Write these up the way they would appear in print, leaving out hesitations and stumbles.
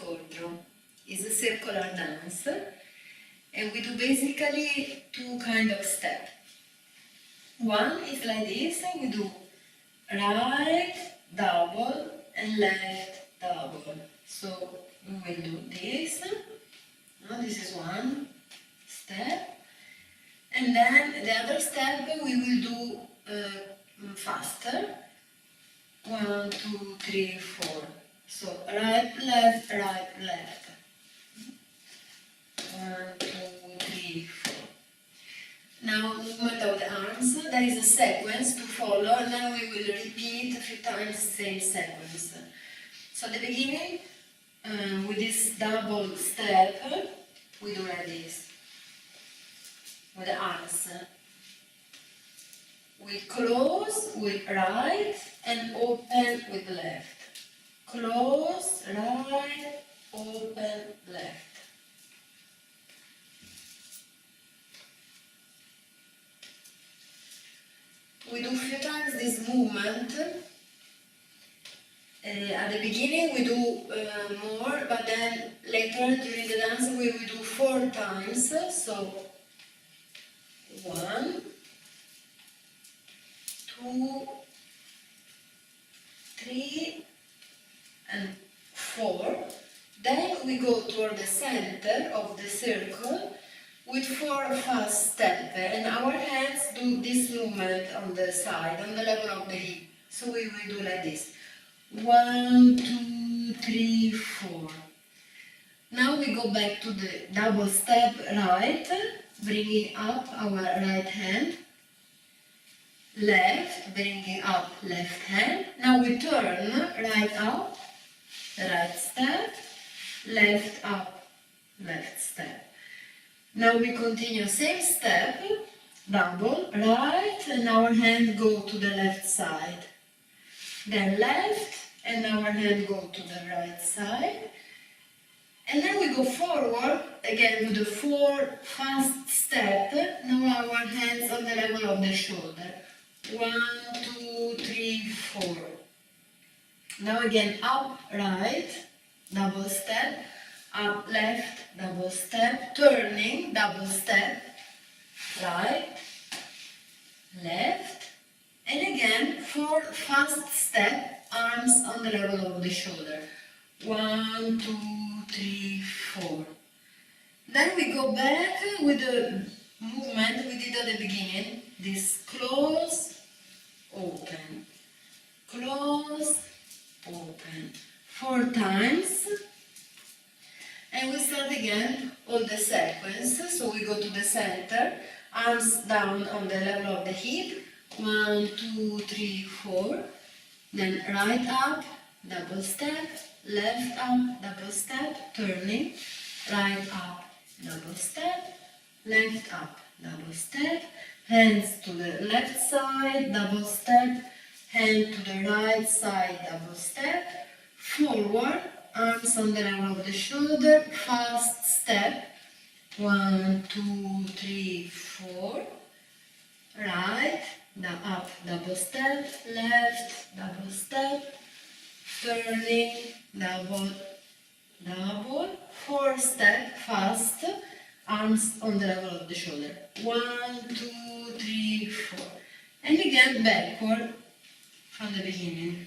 Kordro is a circular dance, and we do basically two kind of steps. One is like this, and we do right double and left double. So we will do this. Now this is one step, and then the other step we will do faster. 1, 2, 3, 4. So right, left, right, left. 1, 2, 3, 4. Now movement of the arms. There is a sequence to follow. Now we will repeat a few times the same sequence. So at the beginning, with this double step, we do like this. With the arms. We close with right and open with left. Close, right, open, left. We do a few times this movement. At the beginning we do more, but then later during the dance we will do 4 times. So 1, 2, 3, and 4. Then we go toward the center of the circle with 4 fast steps, and our hands do this movement on the side, on the level of the hip. So we will do like this. 1, 2, 3, 4. Now we go back to the double step right, bringing up our right hand. Left, bringing up left hand. Now we turn right up, right step, left up, left step. Now we continue same step, double, right, and our hand go to the left side. Then left, and our hand go to the right side. And then we go forward, again with the 4 fast step. Now our hands on the level of the shoulder. 1, 2, 3, 4. Now again up, right, double step, up, left, double step, turning, double step, right, left, and again 4 fast step, arms on the level of the shoulder. 1, 2, 3, 4. Then we go back with the movement we did at the beginning, this close, open, close, open, 4 times. And we start again all the sequence. So we go to the center, arms down on the level of the hip. 1, 2, 3, 4. Then right up, double step, left up, double step, turning, right up, double step, left up, double step, hands to the left side, double step, hand to the right side, double step, forward, arms on the level of the shoulder, fast step, 1, 2, 3, 4, right, up, double step, left, double step, turning, double, double, 4 step, fast, arms on the level of the shoulder, 1, 2, 3, 4, and again backward from the beginning.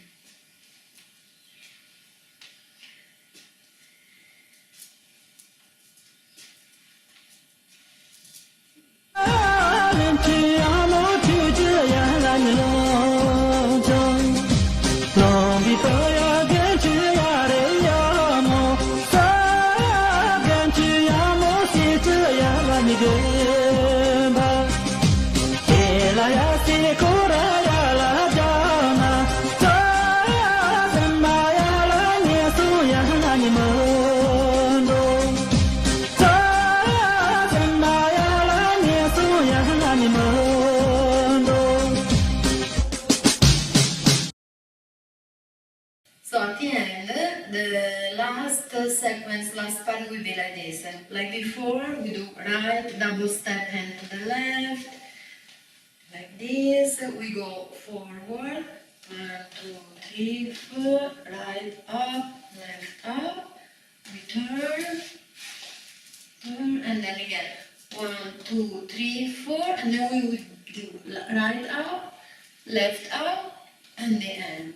So at the end, the last sequence, last part will be like this. Like before, we do right, double step, hand to the left, like this. We go forward, 1, 2, 3, 4, right up, left up. We turn, and then again, 1, 2, 3, 4, and then we will do right up, left up, and the end.